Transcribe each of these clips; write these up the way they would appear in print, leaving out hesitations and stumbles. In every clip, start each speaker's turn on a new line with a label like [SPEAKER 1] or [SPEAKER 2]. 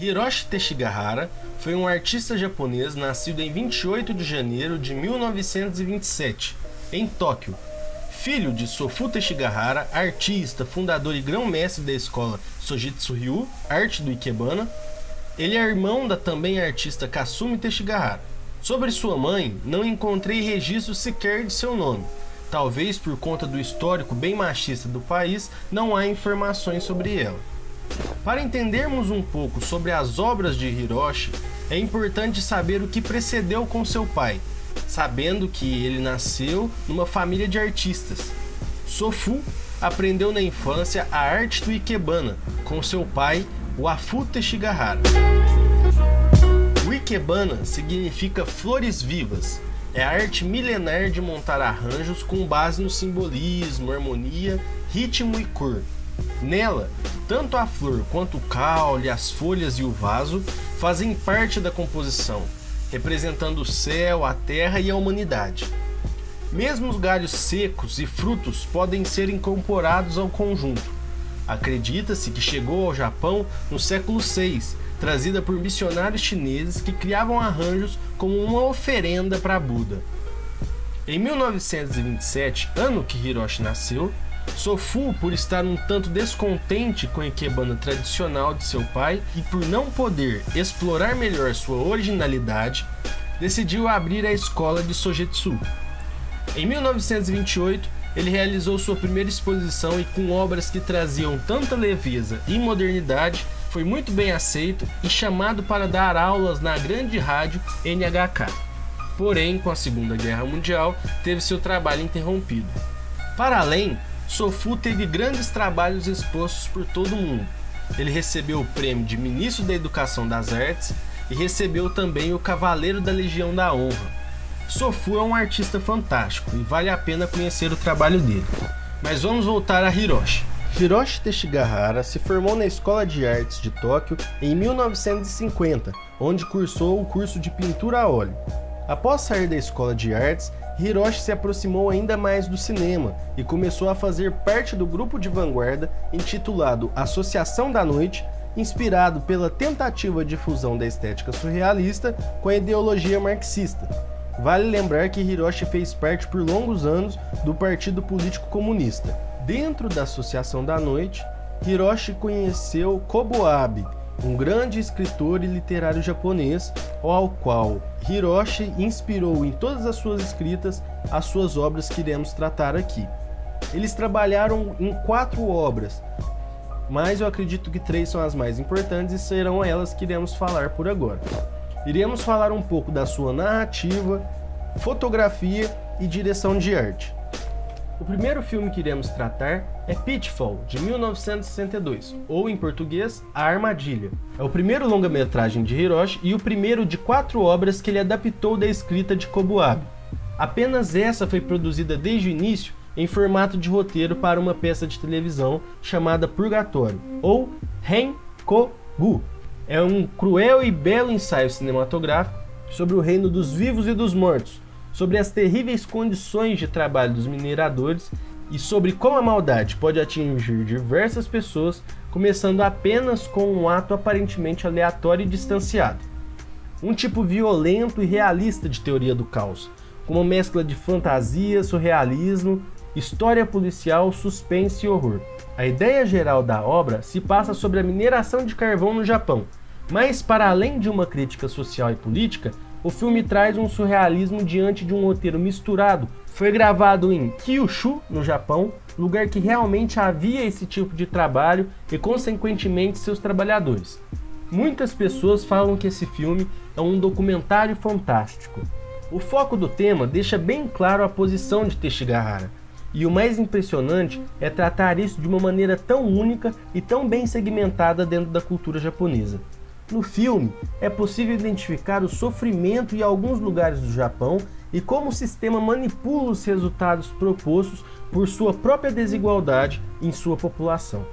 [SPEAKER 1] Hiroshi Teshigahara foi um artista japonês nascido em 28 de janeiro de 1927, em Tóquio. Filho de Sofu Teshigahara, artista, fundador e grão-mestre da escola Sojitsu-ryu, arte do Ikebana, ele é irmão da também artista Kasumi Teshigahara. Sobre sua mãe, não encontrei registro sequer de seu nome. Talvez por conta do histórico bem machista do país, não há informações sobre ela. Para entendermos um pouco sobre as obras de Hiroshi, é importante saber o que precedeu com seu pai, sabendo que ele nasceu numa família de artistas. Sofu aprendeu na infância a arte do Ikebana com seu pai, o Afu Teshigahara. O Ikebana significa flores vivas. É a arte milenar de montar arranjos com base no simbolismo, harmonia, ritmo e cor. Nela, tanto a flor quanto o caule, as folhas e o vaso fazem parte da composição, representando o céu, a terra e a humanidade. Mesmo os galhos secos e frutos podem ser incorporados ao conjunto. Acredita-se que chegou ao Japão no século VI, trazida por missionários chineses que criavam arranjos como uma oferenda para Buda. Em 1927, ano que Hiroshi nasceu, Sofu, por estar um tanto descontente com a Ikebana tradicional de seu pai e por não poder explorar melhor sua originalidade, decidiu abrir a escola de Sojitsu. Em 1928, ele realizou sua primeira exposição e, com obras que traziam tanta leveza e modernidade, foi muito bem aceito e chamado para dar aulas na grande rádio NHK. Porém, com a Segunda Guerra Mundial, teve seu trabalho interrompido. Para além, Sofu teve grandes trabalhos expostos por todo o mundo. Ele recebeu o prêmio de Ministro da Educação das Artes e recebeu também o Cavaleiro da Legião da Honra. Sofu é um artista fantástico e vale a pena conhecer o trabalho dele. Mas vamos voltar a Hiroshi. Hiroshi Teshigahara se formou na Escola de Artes de Tóquio em 1950, onde cursou o curso de pintura a óleo. Após sair da Escola de Artes, Hiroshi se aproximou ainda mais do cinema e começou a fazer parte do grupo de vanguarda intitulado Associação da Noite, inspirado pela tentativa de fusão da estética surrealista com a ideologia marxista. Vale lembrar que Hiroshi fez parte por longos anos do Partido Político Comunista. Dentro da Associação da Noite, Hiroshi conheceu Kobo Abe, um grande escritor e literário japonês, ao qual Hiroshi inspirou em todas as suas escritas as suas obras que iremos tratar aqui. Eles trabalharam em 4 obras, mas eu acredito que 3 são as mais importantes e serão elas que iremos falar por agora. Iremos falar um pouco da sua narrativa, fotografia e direção de arte. O primeiro filme que iremos tratar é Pitfall, de 1962, ou em português, A Armadilha. É o primeiro longa-metragem de Hiroshi e o primeiro de 4 obras que ele adaptou da escrita de Kobo Abe. Apenas essa foi produzida desde o início em formato de roteiro para uma peça de televisão chamada Purgatório, ou Renkoku. É um cruel e belo ensaio cinematográfico sobre o reino dos vivos e dos mortos, sobre as terríveis condições de trabalho dos mineradores e sobre como a maldade pode atingir diversas pessoas, começando apenas com um ato aparentemente aleatório e distanciado. Um tipo violento e realista de teoria do caos, com uma mescla de fantasia, surrealismo, história policial, suspense e horror. A ideia geral da obra se passa sobre a mineração de carvão no Japão, mas para além de uma crítica social e política, o filme traz um surrealismo diante de um roteiro misturado. Foi gravado em Kyushu, no Japão, lugar que realmente havia esse tipo de trabalho e, consequentemente, seus trabalhadores. Muitas pessoas falam que esse filme é um documentário fantástico. O foco do tema deixa bem claro a posição de Teshigahara, e o mais impressionante é tratar isso de uma maneira tão única e tão bem segmentada dentro da cultura japonesa. No filme, é possível identificar o sofrimento em alguns lugares do Japão e como o sistema manipula os resultados propostos por sua própria desigualdade em sua população.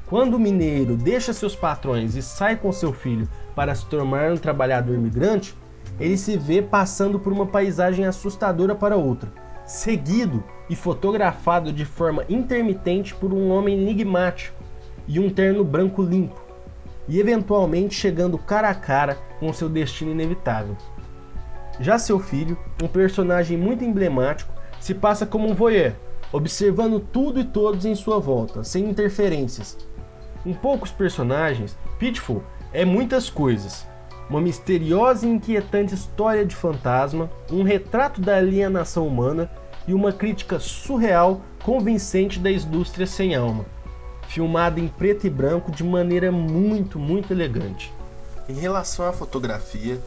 [SPEAKER 1] Quando o mineiro deixa seus patrões e sai com seu filho para se tornar um trabalhador migrante, ele se vê passando por uma paisagem assustadora para outra, seguido e fotografado de forma intermitente por um homem enigmático e um terno branco limpo. e eventualmente chegando cara a cara com seu destino inevitável. Já seu filho, um personagem muito emblemático, se passa como um voyeur, observando tudo e todos em sua volta, sem interferências. Em poucos personagens, Pitfall é muitas coisas. Uma misteriosa e inquietante história de fantasma, um retrato da alienação humana e uma crítica surreal, convincente da indústria sem alma. Filmada em preto e branco de maneira muito elegante. Em relação à fotografia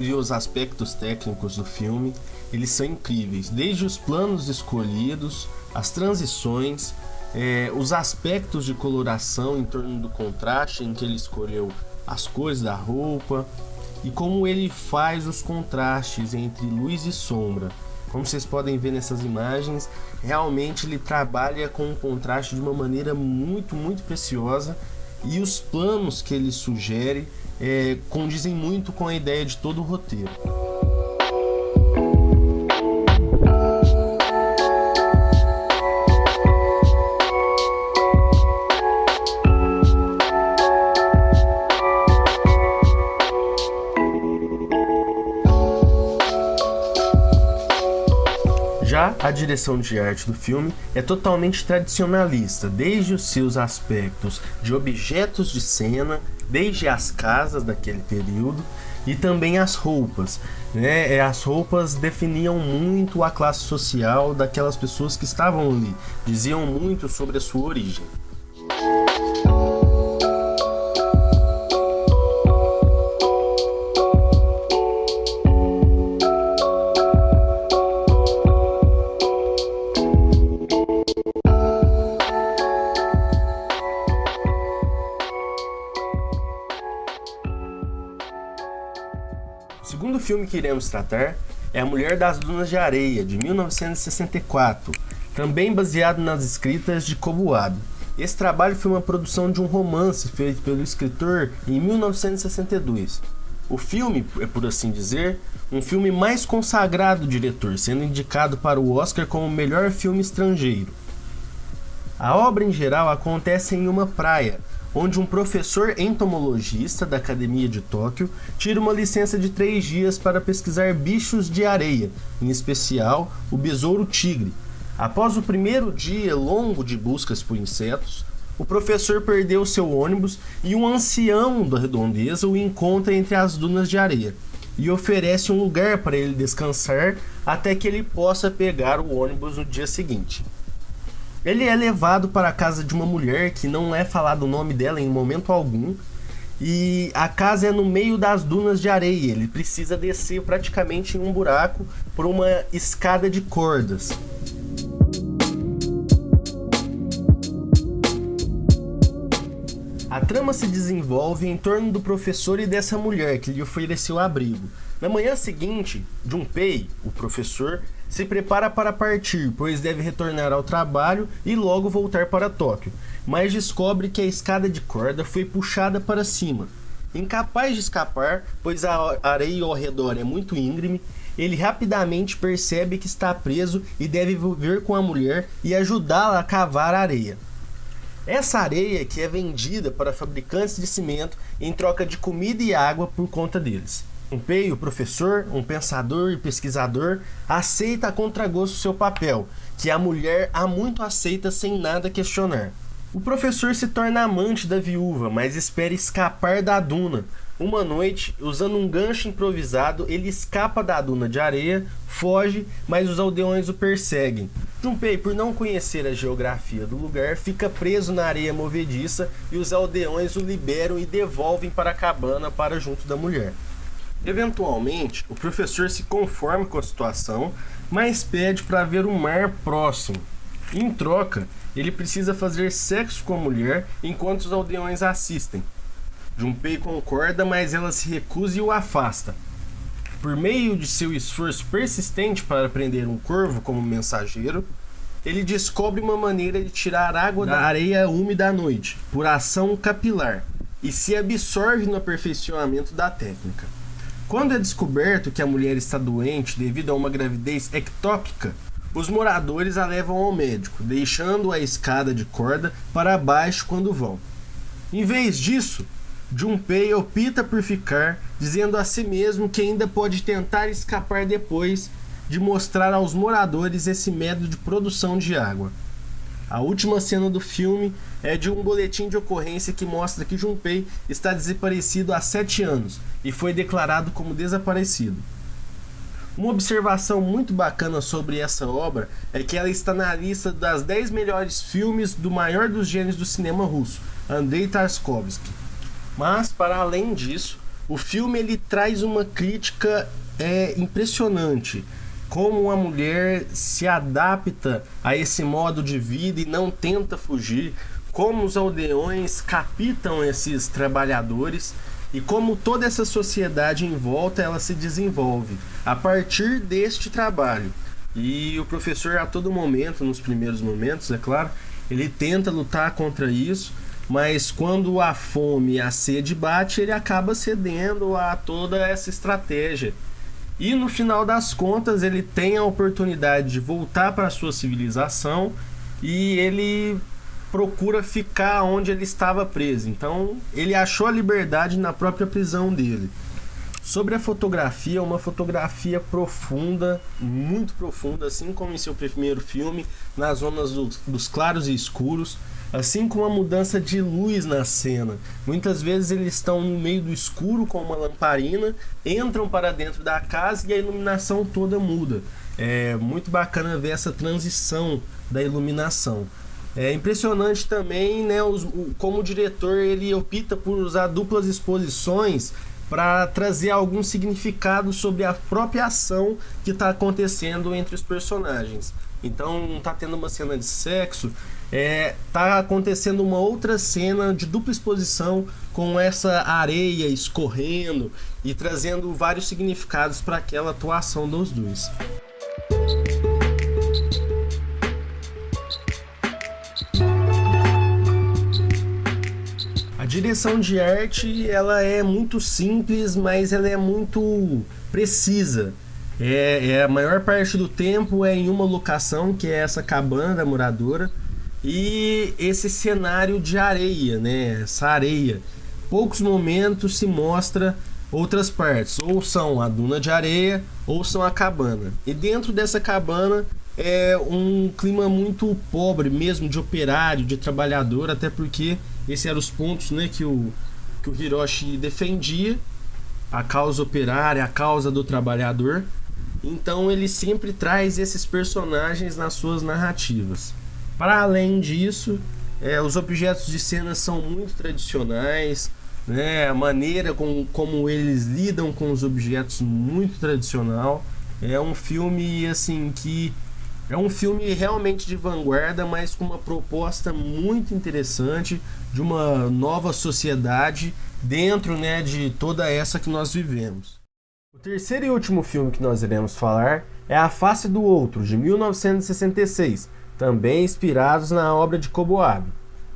[SPEAKER 1] e os aspectos técnicos do filme, eles são incríveis, desde os planos escolhidos, as transições, os aspectos de coloração em torno do contraste em que ele escolheu as cores da roupa e como ele faz os contrastes entre luz e sombra. Como vocês podem ver nessas imagens, realmente ele trabalha com o contraste de uma maneira muito preciosa, e os planos que ele sugere condizem muito com a ideia de todo o roteiro. Já a direção de arte do filme é totalmente tradicionalista, desde os seus aspectos de objetos de cena, desde as casas daquele período e também as roupas, né? As roupas definiam muito a classe social daquelas pessoas que estavam ali, diziam muito sobre a sua origem. O segundo filme que iremos tratar é A Mulher das Dunas de Areia, de 1964, também baseado nas escritas de Cobuabe. Esse trabalho foi uma produção de um romance feito pelo escritor em 1962. O filme, é por assim dizer, um filme mais consagrado do diretor, sendo indicado para o Oscar como melhor filme estrangeiro. A obra em geral acontece em uma praia, onde um professor entomologista da Academia de Tóquio tira uma licença de 3 dias para pesquisar bichos de areia, em especial o besouro tigre. Após o primeiro dia longo de buscas por insetos, o professor perdeu seu ônibus e um ancião da redondeza o encontra entre as dunas de areia e oferece um lugar para ele descansar até que ele possa pegar o ônibus no dia seguinte. Ele é levado para a casa de uma mulher que não é falado o nome dela em momento algum, e a casa é no meio das dunas de areia. Ele precisa descer praticamente em um buraco por uma escada de cordas. A trama se desenvolve em torno do professor e dessa mulher que lhe ofereceu abrigo. Na manhã seguinte, Junpei, o professor, se prepara para partir, pois deve retornar ao trabalho e logo voltar para Tóquio, mas descobre que a escada de corda foi puxada para cima. Incapaz de escapar, pois a areia ao redor é muito íngreme, ele rapidamente percebe que está preso e deve viver com a mulher e ajudá-la a cavar a areia. Essa areia que é vendida para fabricantes de cimento em troca de comida e água por conta deles. Junpei, o professor, um pensador e pesquisador, aceita a contragosto seu papel, que a mulher há muito aceita sem nada questionar. O professor se torna amante da viúva, mas espera escapar da duna. Uma noite, usando um gancho improvisado, ele escapa da duna de areia, foge, mas os aldeões o perseguem. Junpei, por não conhecer a geografia do lugar, fica preso na areia movediça e os aldeões o liberam e devolvem para a cabana para junto da mulher. Eventualmente, o professor se conforma com a situação, mas pede para ver o mar próximo. Em troca, ele precisa fazer sexo com a mulher enquanto os aldeões assistem. Junpei concorda, mas ela se recusa e o afasta. Por meio de seu esforço persistente para prender um corvo como mensageiro, ele descobre uma maneira de tirar água da areia úmida à noite, por ação capilar, e se absorve no aperfeiçoamento da técnica. Quando é descoberto que a mulher está doente devido a uma gravidez ectópica, os moradores a levam ao médico, deixando a escada de corda para baixo quando vão. Em vez disso, Junpei opta por ficar, dizendo a si mesmo que ainda pode tentar escapar depois de mostrar aos moradores esse método de produção de água. A última cena do filme é de um boletim de ocorrência que mostra que Junpei está desaparecido há 7 anos e foi declarado como desaparecido. Uma observação muito bacana sobre essa obra é que ela está na lista das 10 melhores filmes do maior dos gênios do cinema russo, Andrei Tarkovsky. Mas, para além disso, o filme ele traz uma crítica impressionante. Como a mulher se adapta a esse modo de vida e não tenta fugir, como os aldeões captam esses trabalhadores e como toda essa sociedade em volta ela se desenvolve a partir deste trabalho. E o professor a todo momento, nos primeiros momentos, é claro, ele tenta lutar contra isso, mas quando a fome e a sede bate, ele acaba cedendo a toda essa estratégia. E no final das contas ele tem a oportunidade de voltar para a sua civilização e ele procura ficar onde ele estava preso. Então ele achou a liberdade na própria prisão dele. Sobre a fotografia, uma fotografia profunda, muito profunda, assim como em seu primeiro filme, nas zonas dos claros e escuros, assim como a mudança de luz na cena. Muitas vezes eles estão no meio do escuro com uma lamparina, entram para dentro da casa e a iluminação toda muda. É muito bacana ver essa transição da iluminação. É impressionante também, né, como o diretor ele opta por usar duplas exposições para trazer algum significado sobre a própria ação que está acontecendo entre os personagens. Então não está tendo uma cena de sexo, tá acontecendo uma outra cena de dupla exposição com essa areia escorrendo e trazendo vários significados para aquela atuação dos dois. A direção de arte ela é muito simples, mas ela é muito precisa. A maior parte do tempo é em uma locação, que é essa cabana da moradora, e esse cenário de areia, né? Essa areia. Poucos momentos se mostra outras partes, ou são a duna de areia, ou são a cabana. E dentro dessa cabana é um clima muito pobre mesmo, de operário, de trabalhador, até porque esses eram os pontos, né, que o Hiroshi defendia, a causa operária, a causa do trabalhador. Então ele sempre traz esses personagens nas suas narrativas. Para além disso, os objetos de cena são muito tradicionais, né? A maneira como eles lidam com os objetos muito tradicional. É um filme assim que é um filme realmente de vanguarda, mas com uma proposta muito interessante de uma nova sociedade dentro, né, de toda essa que nós vivemos. O terceiro e último filme que nós iremos falar é A Face do Outro, de 1966, também inspirados na obra de Koboabe.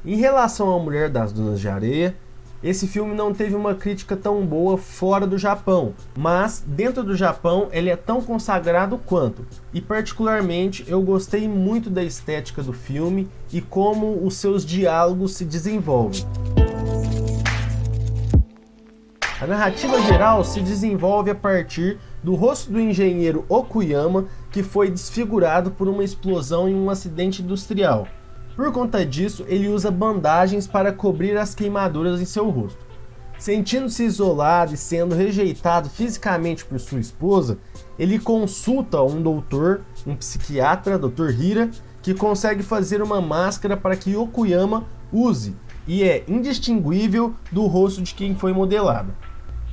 [SPEAKER 1] Em relação à Mulher das Dunas de Areia, esse filme não teve uma crítica tão boa fora do Japão, mas dentro do Japão ele é tão consagrado quanto, e particularmente eu gostei muito da estética do filme e como os seus diálogos se desenvolvem. A narrativa geral se desenvolve a partir do rosto do engenheiro Okuyama, que foi desfigurado por uma explosão em um acidente industrial. Por conta disso, ele usa bandagens para cobrir as queimaduras em seu rosto. Sentindo-se isolado e sendo rejeitado fisicamente por sua esposa, ele consulta um doutor, um psiquiatra, Dr. Hira, que consegue fazer uma máscara para que Okuyama use, e é indistinguível do rosto de quem foi modelado.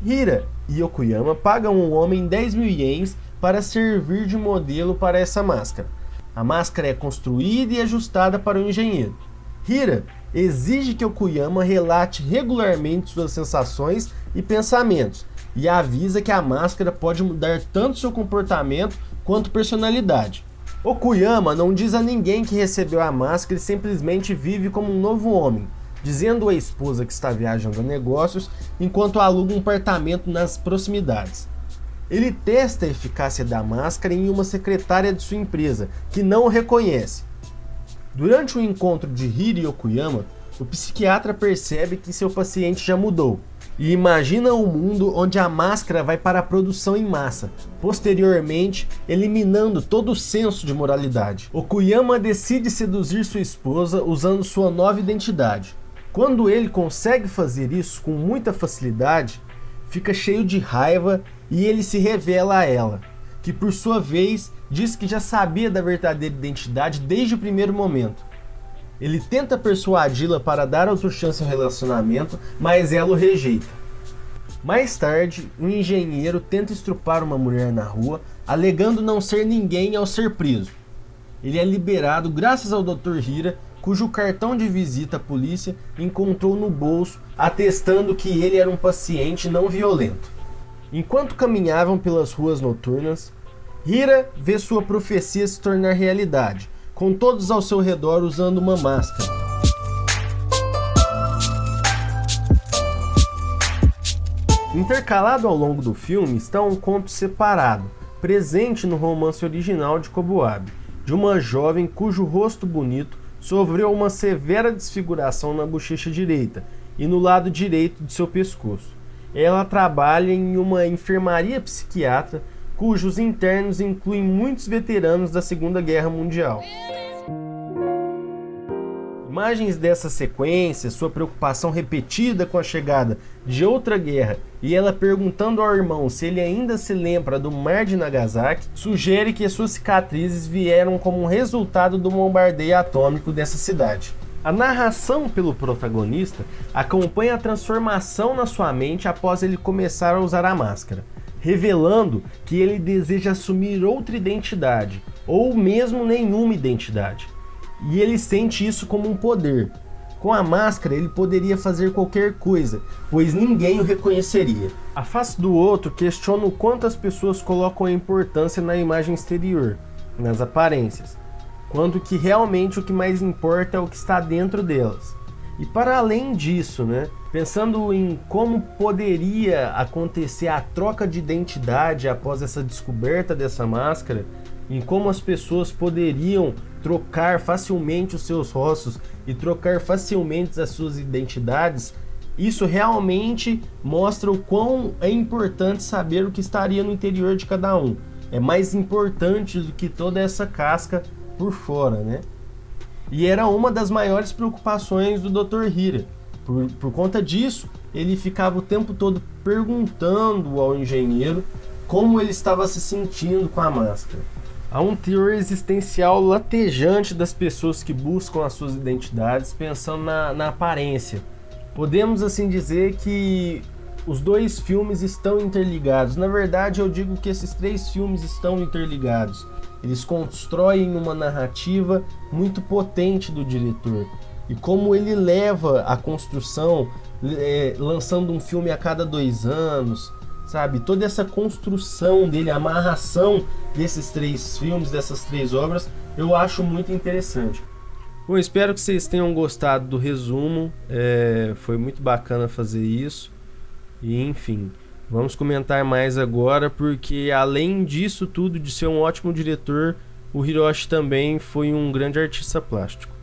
[SPEAKER 1] Hira e Okuyama pagam um homem 10.000 ienes para servir de modelo para essa máscara. A máscara é construída e ajustada para o engenheiro. Hira exige que Okuyama relate regularmente suas sensações e pensamentos e avisa que a máscara pode mudar tanto seu comportamento quanto personalidade. Okuyama não diz a ninguém que recebeu a máscara e simplesmente vive como um novo homem, dizendo à esposa que está viajando a negócios enquanto aluga um apartamento nas proximidades. Ele testa a eficácia da máscara em uma secretária de sua empresa, que não o reconhece. Durante o encontro de Hira e Okuyama, O psiquiatra percebe que seu paciente já mudou e imagina um mundo onde a máscara vai para a produção em massa, posteriormente eliminando todo o senso de moralidade. Okuyama decide seduzir sua esposa usando sua nova identidade. Quando ele consegue fazer isso com muita facilidade, fica cheio de raiva e ele se revela a ela, que por sua vez diz que já sabia da verdadeira identidade desde o primeiro momento. Ele tenta persuadi-la para dar outra chance ao relacionamento, mas ela o rejeita. Mais tarde, um engenheiro tenta estrupar uma mulher na rua, alegando não ser ninguém ao ser preso. Ele é liberado graças ao Dr. Hira, cujo cartão de visita à polícia encontrou no bolso, atestando que ele era um paciente não violento. Enquanto caminhavam pelas ruas noturnas, Hira vê sua profecia se tornar realidade, com todos ao seu redor usando uma máscara. Intercalado ao longo do filme está um conto separado, presente no romance original de Kobuabe, de uma jovem cujo rosto bonito sofreu uma severa desfiguração na bochecha direita e no lado direito de seu pescoço. Ela trabalha em uma enfermaria psiquiátrica cujos internos incluem muitos veteranos da Segunda Guerra Mundial. Imagens dessa sequência, sua preocupação repetida com a chegada de outra guerra e ela perguntando ao irmão se ele ainda se lembra do mar de Nagasaki, sugere que as suas cicatrizes vieram como um resultado do bombardeio atômico dessa cidade. A narração pelo protagonista acompanha a transformação na sua mente após ele começar a usar a máscara, revelando que ele deseja assumir outra identidade, ou mesmo nenhuma identidade. E ele sente isso como um poder. Com a máscara ele poderia fazer qualquer coisa, pois ninguém o reconheceria. A face do outro questiona o quanto as pessoas colocam a importância na imagem exterior, nas aparências, quanto que realmente o que mais importa é o que está dentro delas. E para além disso, pensando em como poderia acontecer a troca de identidade após essa descoberta dessa máscara, em como as pessoas poderiam trocar facilmente os seus rostos e trocar facilmente as suas identidades, isso realmente mostra o quão é importante saber o que estaria no interior de cada um. É mais importante do que toda essa casca por fora, E era uma das maiores preocupações do Dr. Hira. Por conta disso, ele ficava o tempo todo perguntando ao engenheiro como ele estava se sentindo com a máscara. Há um teor existencial latejante das pessoas que buscam as suas identidades pensando na aparência. Podemos assim dizer que os dois filmes estão interligados. Na verdade, eu digo que esses três filmes estão interligados. Eles constroem uma narrativa muito potente do diretor. E como ele leva a construção, lançando um filme a cada 2 anos, sabe? Toda essa construção dele, a amarração desses 3 filmes, dessas 3 obras, eu acho muito interessante. Bom, espero que vocês tenham gostado do resumo. Foi muito bacana fazer isso. E enfim, vamos comentar mais agora, porque além disso tudo, de ser um ótimo diretor, o Hiroshi também foi um grande artista plástico.